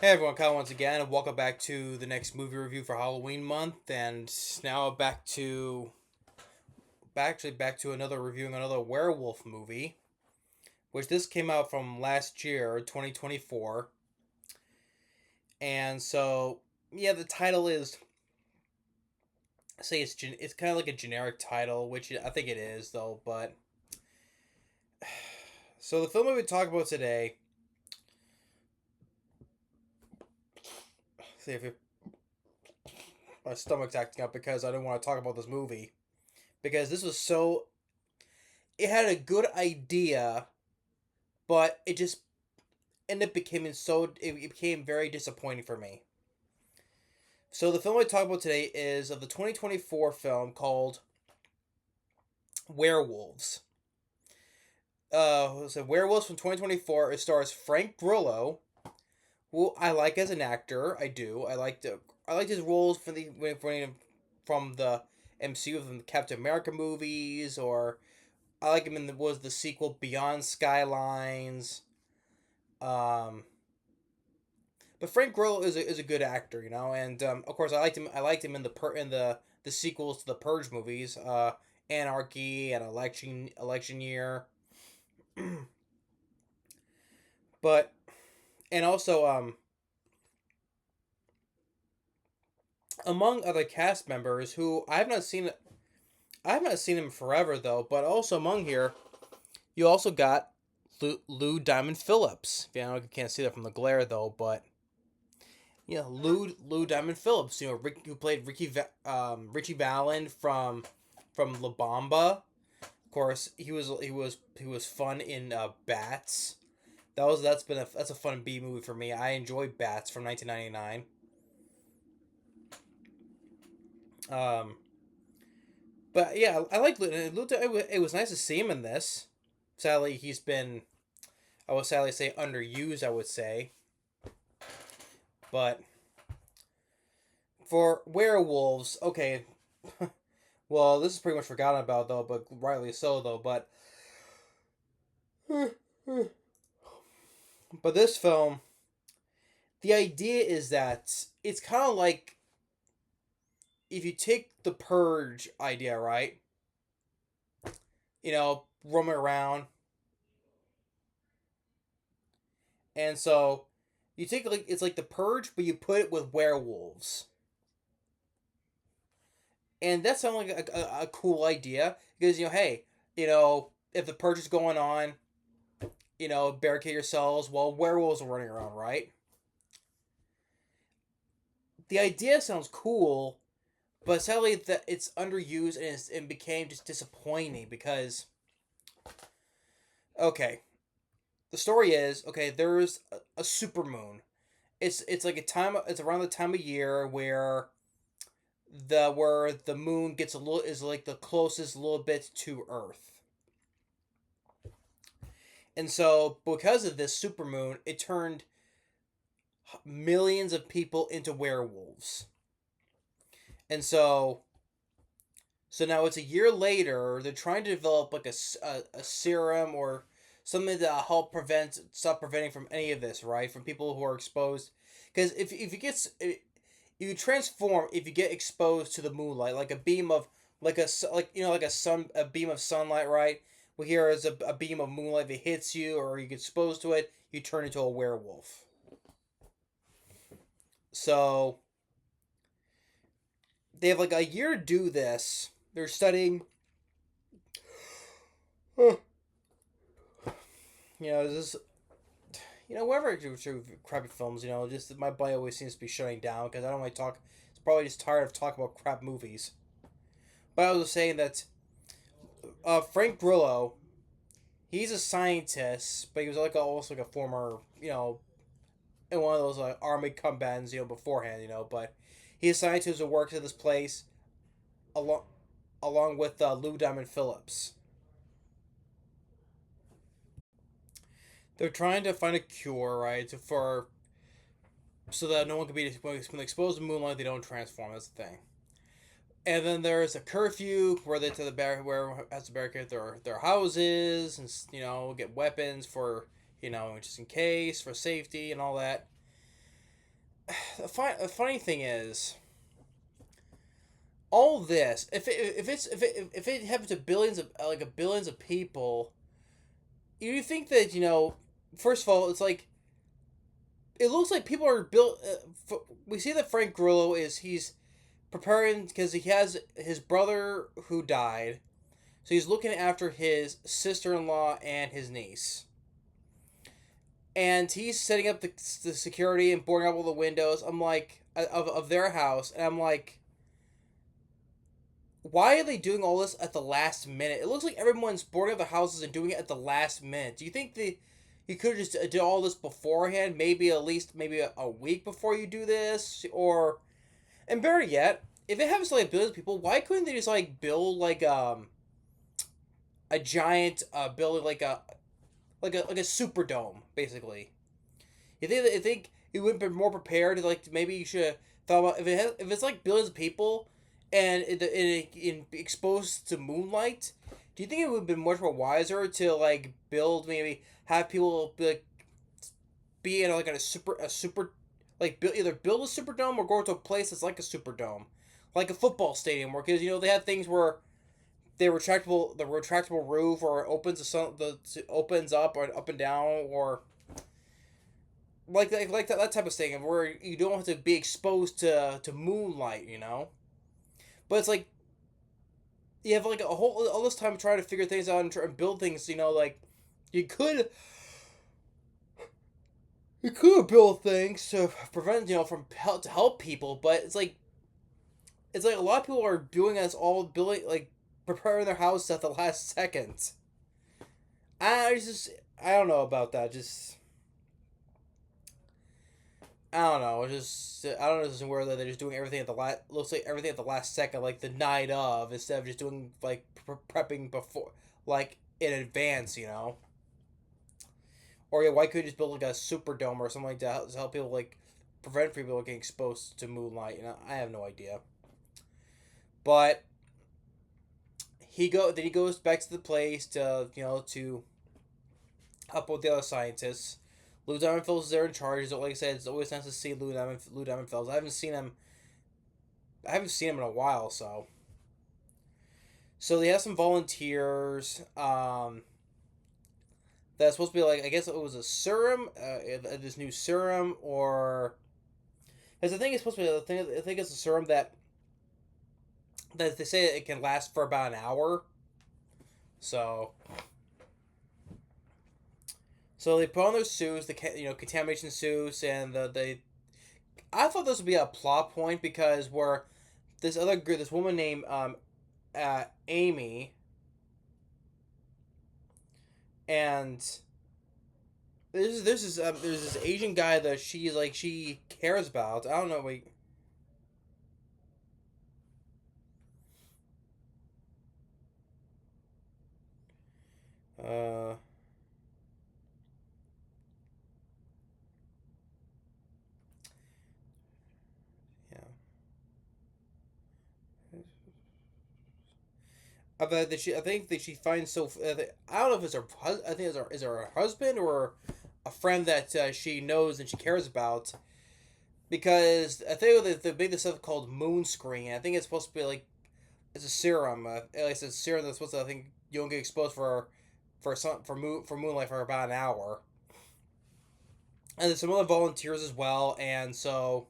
Hey everyone, Kyle once again, and welcome back to the next movie review for Halloween month. And now back to another reviewing another werewolf movie, which this came out from last year, 2024. And so, yeah, the title is it's kind of like a generic title, which I think it is though. But so the film we would talk about today, see if my stomach's acting up because I didn't want to talk about this movie because this was so it had a good idea, but it just ended up it became very disappointing for me. So the film I talk about today is of the 2024 film called Werewolves. So Werewolves from 2024. It stars Frank Grillo, who I like as an actor. I do. I liked his roles from the MCU of the Captain America movies, or I like him in the sequel Beyond Skylines. Um, but Frank Grillo is a good actor, and of course I liked him in the sequels to the Purge movies, Anarchy and Election Year, but and also among other cast members who I have not seen him forever though, but also among here you also got Lou Diamond Phillips. You can't see that from the glare though, but yeah, Lou Diamond Phillips. Who played Richie Valens from La Bamba. Of course, he was fun in Bats. That's a fun B movie for me. I enjoy Bats from 1999. Um, but yeah, I like Lou. It was nice to see him in this. Sadly, I would sadly say underused. I would say, but for werewolves, okay. Well, this is pretty much forgotten about though, but rightly so though. But this film, the idea is that it's kind of like if you take the Purge idea, right? Roaming around, and so you take it's like the Purge, but you put it with werewolves, and that sounds like a cool idea because hey, if the Purge is going on, barricade yourselves while werewolves are running around, right? The idea sounds cool, but sadly that it's underused and became just disappointing because okay, the story is okay. There's a super moon. It's like it's around the time of year where the moon gets a little is like the closest little bit to Earth. And so because of this super moon, it turned millions of people into werewolves. And so now it's a year later. They're trying to develop like a serum or something to help stop preventing from any of this, right? From people who are exposed, because if you transform if you get exposed to the moonlight, like a beam of like a beam of sunlight, right? Well, here is a beam of moonlight that hits you, or you get exposed to it, you turn into a werewolf. So they have like a year to do this. They're studying this wherever I do crappy films, just my body always seems to be shutting down because I don't like talk. It's probably just tired of talking about crap movies. But I was saying that Frank Grillo, he's a scientist, but he was also like a former, in one of those army combatants, beforehand, But he's a scientist who works at this place along along with Lou Diamond Phillips. They're trying to find a cure, right, for so that no one can be when exposed to moonlight. They don't transform. That's the thing. And then there's a curfew where they to the where has to barricade their houses and get weapons for just in case for safety and all that. the funny thing is, all this, if it happens to billions of billions of people, you think that first of all, it's like it looks like people are built. We see that Frank Grillo he's preparing because he has his brother who died, so he's looking after his sister-in-law and his niece, and he's setting up the security and boarding up all the windows. I'm like of their house, and I'm like, why are they doing all this at the last minute? It looks like everyone's boarding up their houses and doing it at the last minute. Do you think you could have just did all this beforehand? Maybe at least maybe a week before you do this, or and better yet, if it happens to like billions of people, why couldn't they just like build like a giant building like a superdome basically? You think it would have been more prepared? Like maybe you should have thought about if it's like billions of people and it exposed to moonlight. Do you think it would have been much more wiser to like build maybe have people be in like a super like either build a superdome or go to a place that's like a superdome, like a football stadium, where because they have things where the retractable roof or opens opens up or up and down or like that type of thing where you don't have to be exposed to moonlight, But it's like you have like a whole all this time trying to figure things out and try and build things. Like you could you could build things to prevent from to help people, but it's like a lot of people are doing us all building like preparing their house at the last second. I don't know about that. Just I don't know. I don't know. Just where they're just doing everything at the last. Looks like everything at the last second, like the night of, instead of just doing like prepping before, like in advance. Or yeah, why couldn't you just build like a super dome or something like that to help people like prevent people getting exposed to moonlight? I have no idea. But then he goes back to the place to help with the other scientists. Lou Diamond Phillips is there in charge. Like I said, it's always nice to see Lou Diamond Phillips. I haven't seen him in a while, so they have some volunteers. That's supposed to be like I guess it was a serum, this new serum, or because I think it's supposed to be. I think it's a serum that they say it can last for about an hour. So so they put on their suits, the contamination suits, and they. I thought this would be a plot point because where this woman named Amy, and there's this Asian guy that she cares about. I don't know. Wait. Uh. Yeah. I think that she finds so. I don't know if it's her. I think is her husband or a friend that she knows and she cares about. Because I think they made this stuff called moon screen. I think it's supposed to be like it's a serum. At least it's a serum that's supposed to. I think you don't get exposed for moonlight for about an hour. And there's some other volunteers as well, and so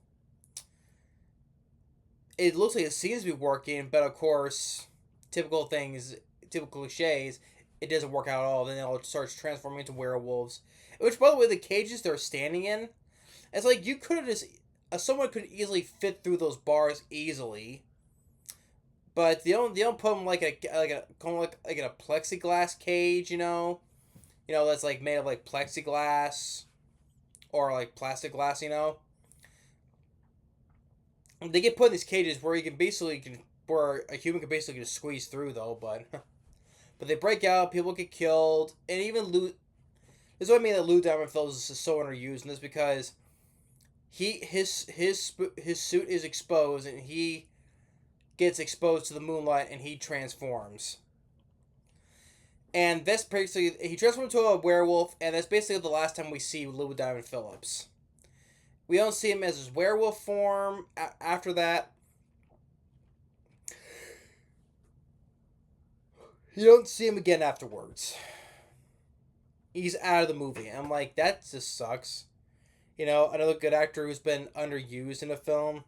it looks like it seems to be working, but of course, typical cliches, it doesn't work out at all. Then it all starts transforming into werewolves. Which, by the way, the cages they're standing in, it's like you could have just someone could easily fit through those bars easily, but they don't put them like in a plexiglass cage, that's like made of like plexiglass or like plastic glass, They get put in these cages where where a human can basically just squeeze through though, but but they break out, people get killed, and even Lou. This is what I mean that Lou Diamond Phillips is so underused, and this because his suit is exposed and he gets exposed to the moonlight and he transforms. And that's basically he transforms into a werewolf, and that's basically the last time we see Lou Diamond Phillips. We don't see him as his werewolf form after that. You don't see him again afterwards. He's out of the movie. I'm like, that just sucks. Another good actor who's been underused in a film.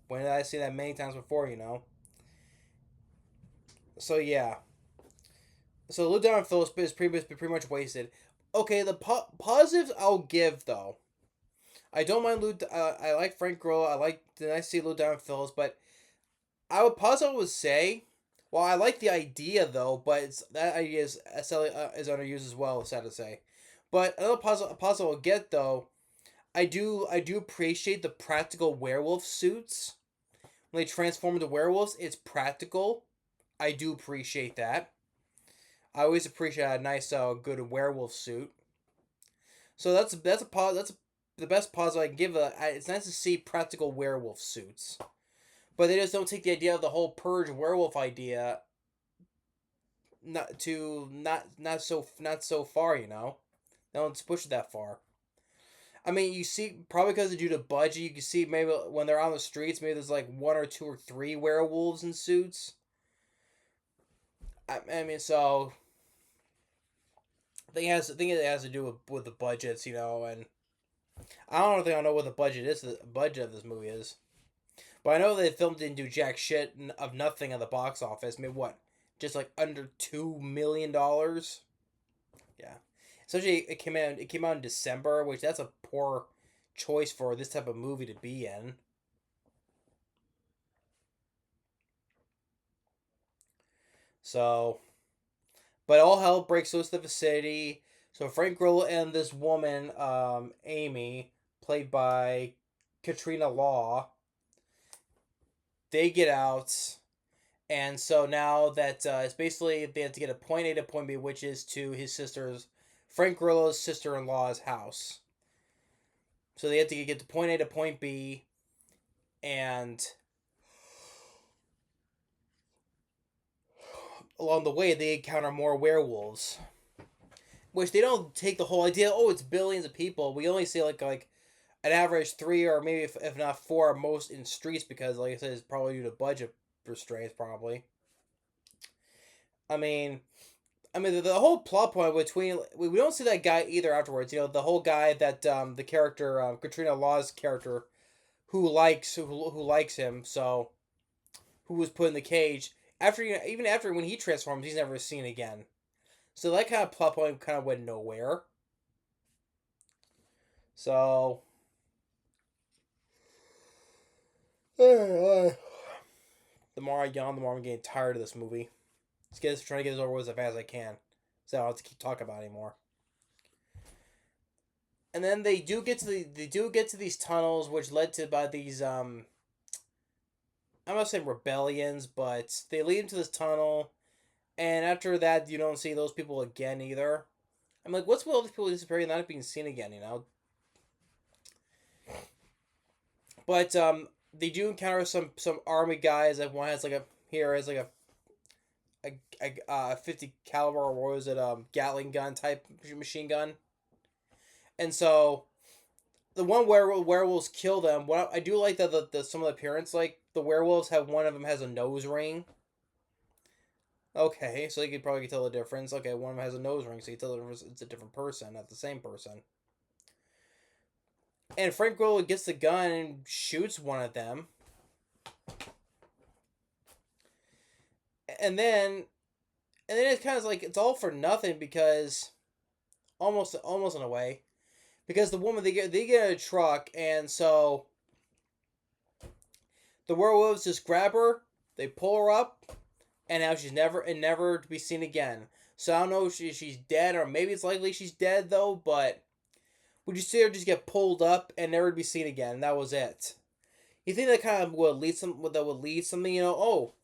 When did I see that many times before? So yeah. So Lou Diamond Phillips is pretty much wasted. Okay, the positives I'll give though. I don't mind Lou. I like Frank Grillo. I see Lou Diamond Phillips, but I would say, well, I like the idea though, but that idea is underused as well. Sad to say, but another positive I'll get though. I do appreciate the practical werewolf suits when they transform into werewolves. It's practical. I do appreciate that. I always appreciate a nice, good werewolf suit. So that's the best positive I can give. It's nice to see practical werewolf suits, but they just don't take the idea of the whole purge werewolf idea not so far. They don't push it that far. I mean, you see, probably because due to budget, you can see maybe when they're on the streets, maybe there's like one or two or three werewolves in suits. I mean, so I think it has to do with the budgets, and I don't know what the budget is. The budget of this movie is, but I know the film didn't do jack shit of nothing at the box office. I mean, what, just like under $2 million? Yeah, especially it came out in December, which that's a poor choice for this type of movie to be in. So, but all hell breaks loose in the vicinity. So Frank Grillo and this woman, Amy, played by Katrina Law, they get out, and so now that it's basically they have to get a point A to point B, which is to his sister's, Frank Grillo's sister-in-law's house. So they have to get to point A to point B, and along the way they encounter more werewolves, which they don't take the whole idea. Oh, it's billions of people. We only see like an average three or maybe if not four at most in streets because, like I said, it's probably due to budget restraints. Probably. I mean, the whole plot point between we don't see that guy either afterwards. The whole guy that the character Katrina Law's character who likes him, so who was put in the cage after even after when he transforms, he's never seen again. So that kind of plot point kind of went nowhere. So the more I yawn, the more I'm getting tired of this movie. Trying to get this over with as fast as I can, so I don't have to keep talking about it anymore. And then they do get to these tunnels, which led to by these I'm not saying rebellions, but they lead into this tunnel, and after that you don't see those people again either. I'm like, what's with all these people disappearing and not being seen again? But they do encounter some army guys. Like one has like a here has like a 50 caliber or what was it Gatling gun type machine gun, and so the one werewolves kill them. What I do like that the some of the appearance, like the werewolves have one of them has a nose ring. Okay, so you could probably tell the difference. Okay, one of them has a nose ring, so you tell the difference. It's a different person, not the same person. And Frank Grillo gets the gun and shoots one of them, and then it's kind of like it's all for nothing because almost in a way because the woman they get a truck, and so the werewolves just grab her, they pull her up, and now she's never to be seen again. So I don't know if she's dead or maybe it's likely she's dead though, but would you see her just get pulled up and never to be seen again? And that was it. You think that kind of would lead something? Oh,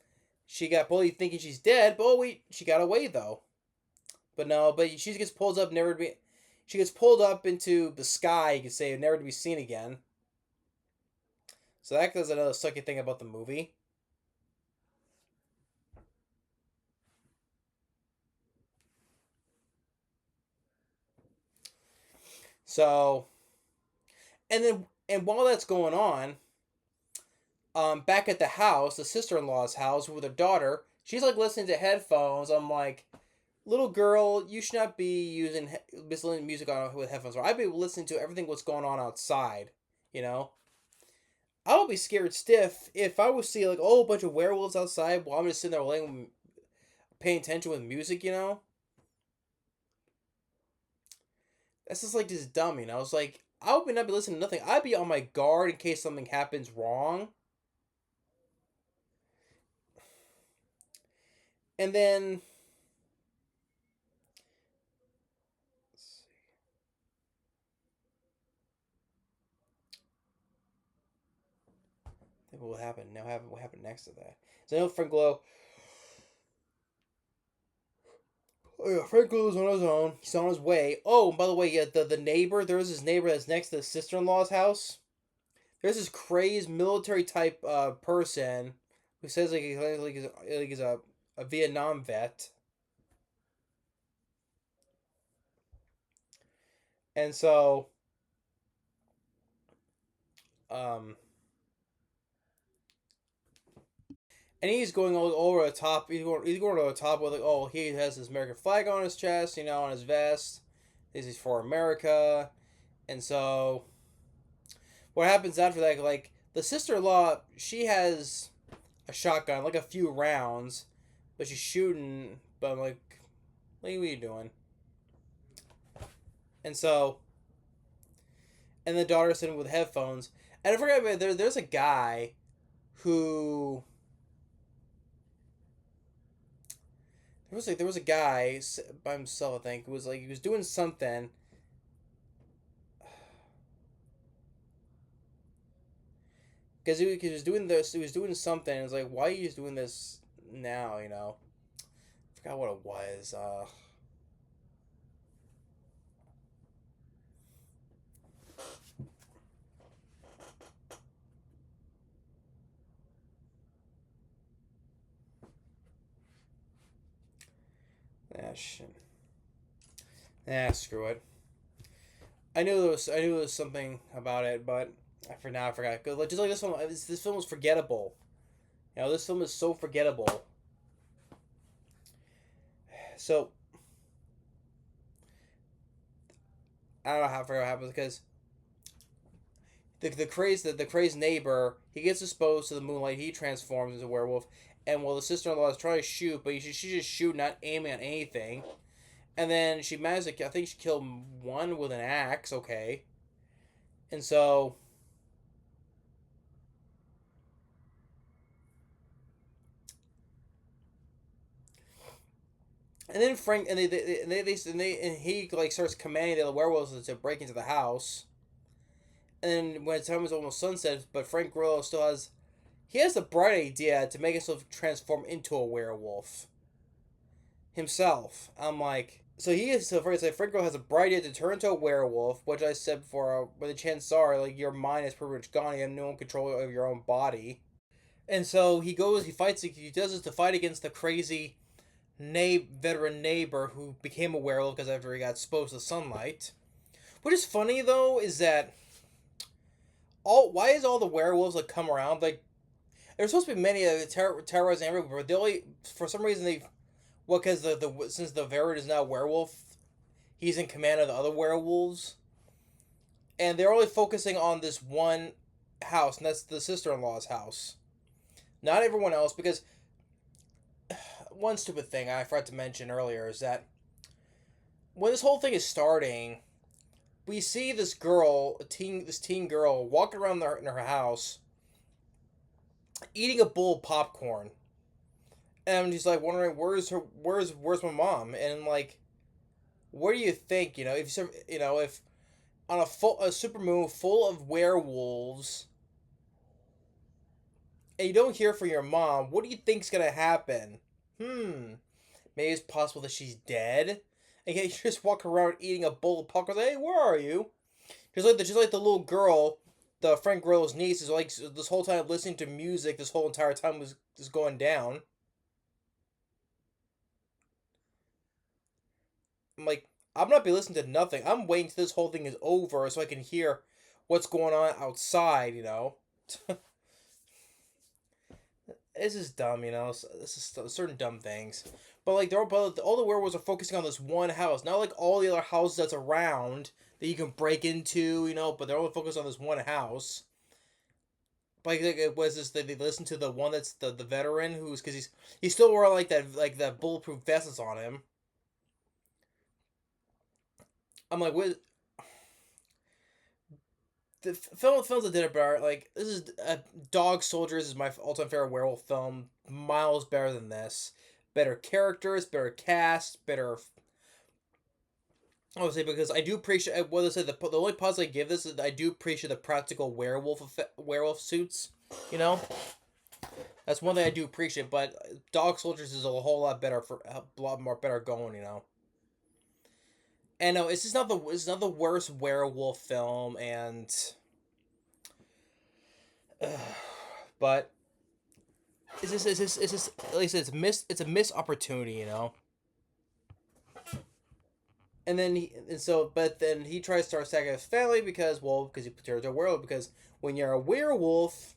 she got pulled. You thinking she's dead, but oh wait, she got away though. But no, but she gets pulled up, never to be. She gets pulled up into the sky. You could say never to be seen again. So that's another sucky thing about the movie. So, and then And while that's going on, back at the house, the sister-in-law's house with her daughter, she's like listening to headphones. I'm like, little girl, you should not be listening to music on with headphones. I'd be listening to everything what's going on outside. You know, I would be scared stiff if I would see like oh a bunch of werewolves outside while I'm just sitting there laying, paying attention with music. You know, that's just like just dumb. You know, it's like I would not be listening to nothing. I'd be on my guard in case something happens wrong. And then think what will happen now? What happened next to that? So I know Frank Grillo. Oh yeah, Frank Grillo's on his own. He's on his way. Oh, and by the way, yeah, the neighbor. There's his neighbor that's next to his sister in law's house. There's this crazed military type person who says like he's a Vietnam vet, and so um and he's going all over the top. He's going over the top with like, oh, he has his American flag on his chest, on his vest. This is for America, and so what happens after that? Like the sister-in-law, she has a shotgun, like a few rounds, but she's shooting. But I'm like, what are you doing? And so, and the daughter's sitting with headphones. And I forgot about there's a guy who there was a guy by himself. I think it was like he was doing something because he was doing this. He was doing something. It's like why are you just doing this now? I forgot what it was. Shit. Screw it. I knew there was something about it, but I forgot. Just like this film was forgettable. This film is so forgettable. So I don't know how far it happens because the crazed neighbor he gets exposed to the moonlight. He transforms into a werewolf, and while the sister in law is trying to shoot, but she's just shooting, not aiming at anything. And then she managed to I think she killed one with an axe. Okay, and so and then Frank and he like starts commanding the other werewolves to break into the house. And then when the time is almost sunset, but Frank Grillo still has the bright idea to make himself transform into a werewolf himself. I'm like, so he is so first. Like Frank Grillo has a bright idea to turn into a werewolf, which I said before. Where the chances are, like your mind is pretty much gone. You have no control of your own body. And so he goes, he fights, he does this to fight against the crazy veteran neighbor who became a werewolf because after he got exposed to sunlight. What is funny though is that why is all the werewolves like come around like there's supposed to be many terrorizing everywhere, but they only for some reason they because the since the Verid is now a werewolf, he's in command of the other werewolves, and they're only focusing on this one house, and that's the sister in law's house. Not everyone else, because one stupid thing I forgot to mention earlier is that when this whole thing is starting, we see this girl, this teen girl, walking around in her house, eating a bowl of popcorn, and she's like wondering where's my mom, and like, what do you think? If on a super moon full of werewolves, and you don't hear from your mom, what do you think's gonna happen? Maybe it's possible that she's dead. And yet you just walk around eating a bowl of popcorn. Hey, where are you? Just like the little girl, the Frank Grillo's niece, is like this whole time listening to music. This whole entire time was just going down. I'm like, I'm not be listening to nothing. I'm waiting till this whole thing is over so I can hear what's going on outside. This is dumb. This is certain dumb things. But like but all the werewolves are focusing on this one house, not like all the other houses that's around that you can break into. But they're only focused on this one house. Like it was this they listen to the one that's the veteran who's because he's still wearing like that bulletproof vest that's on him. I'm like, what? The films that did it better. Like this is Dog Soldiers is my all-time favorite werewolf film. Miles better than this. Better characters, better cast, better. I would say because I do appreciate what I said. The only pause I give this is I do appreciate the practical werewolf suits. You know, that's one thing I do appreciate. But Dog Soldiers is a whole lot better for a lot more better going. And no, it's not the worst werewolf film, and but it's just like I said, it's a missed opportunity. And then but then he tries to start attacking his family because he turns to a werewolf. Because when you're a werewolf,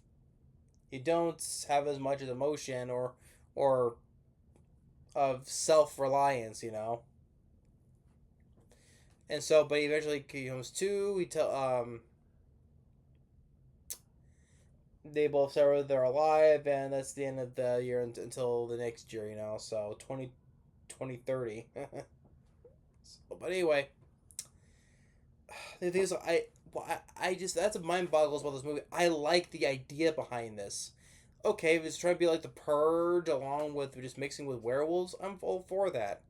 you don't have as much as emotion or of self reliance. And so, but eventually he comes to. He tell they both say they're alive, and that's the end of the year until the next year. So 2030. So, but anyway, the thing is, I just that's a mind boggles about this movie. I like the idea behind this. Okay, if it's trying to be like the Purge along with just mixing with werewolves, I'm all for that.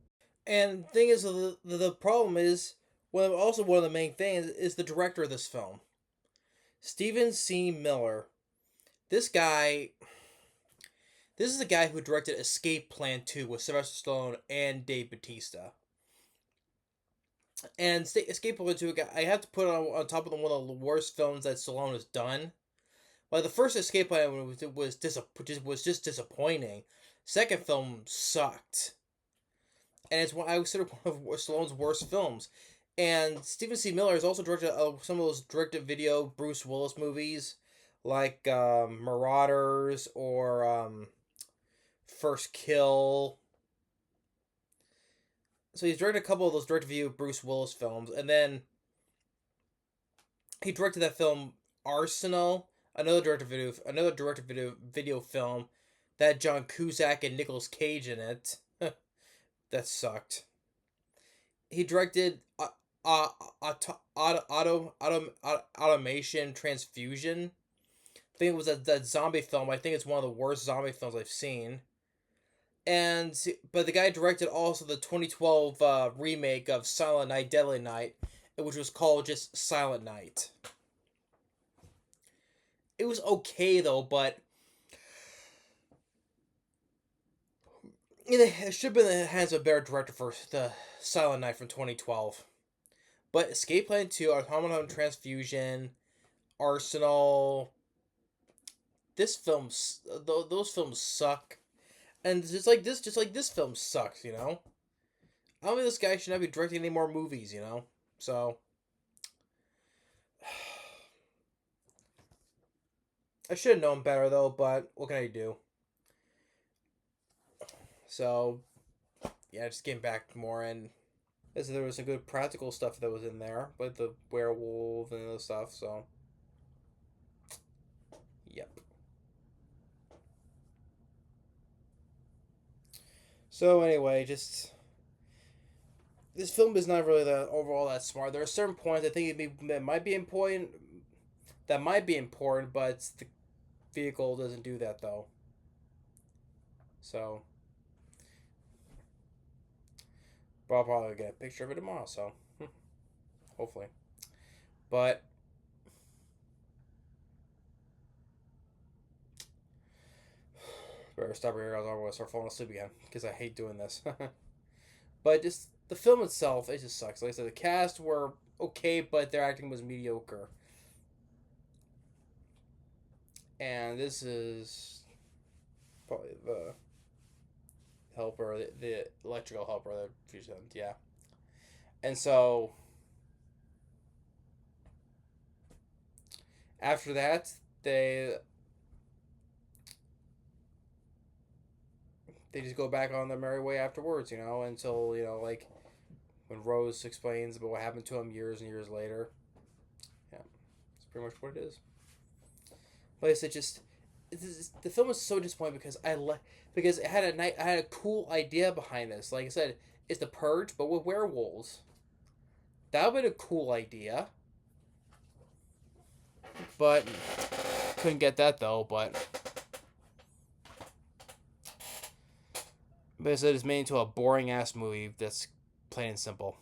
And the thing is, the problem is, well, also one of the main things is the director of this film, Stephen C. Miller. This guy, this is the guy who directed Escape Plan 2 with Sylvester Stallone and Dave Bautista. And Escape Plan 2, I have to put it on top of one of the worst films that Stallone has done. Like the first Escape Plan was just disappointing. Second film sucked, and it's what I consider one of Stallone's worst films. And Stephen C. Miller has also directed some of those direct-to-video Bruce Willis movies, like Marauders or First Kill. So he's directed a couple of those direct-to-video Bruce Willis films, and then he directed that film Arsenal, another direct-to-video film that had John Cusack and Nicolas Cage in it. That sucked. He directed Automation Transfusion. I think it was that zombie film. I think it's one of the worst zombie films I've seen. But the guy directed also the 2012 remake of Silent Night, Deadly Night, which was called just Silent Night. It was okay though, but it should have been in the hands of a better director for the Silent Night from 2012. But Escape Plan 2, Automaton Transfusion, Arsenal, those films suck. And just like this film sucks. I don't think this guy should not be directing any more movies. So I should have known better though, but what can I do? So yeah, just getting back more and there was some good practical stuff that was in there, with the werewolf and other stuff. So yep. So anyway, just this film is not really that overall that smart. There are certain points I think it might be important. That might be important, but the vehicle doesn't do that though. So, but I'll probably get a picture of it tomorrow. So, hopefully. But better stop here. I don't want to start falling asleep again because I hate doing this. But just the film itself, it just sucks. Like I said, the cast were okay, but their acting was mediocre. And this is probably the helper, the electrical helper that fused them. Yeah. And so After that, they just go back on their merry way afterwards, until, like when Rose explains about what happened to him years and years later. Yeah, that's pretty much what it is. Like I said, just the film was so disappointing because I had a cool idea behind this. Like I said, it's the Purge, but with werewolves. That would be a cool idea, but couldn't get that though. But I said it's made into a boring ass movie that's plain and simple.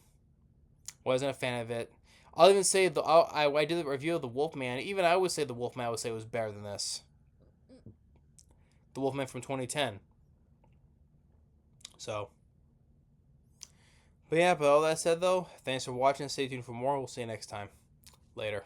Wasn't a fan of it. I'll even say I did the review of the Wolfman. Even I would say the Wolfman I would say was better than this. The Wolfman from 2010. So, but yeah. But all that said though, thanks for watching. Stay tuned for more. We'll see you next time. Later.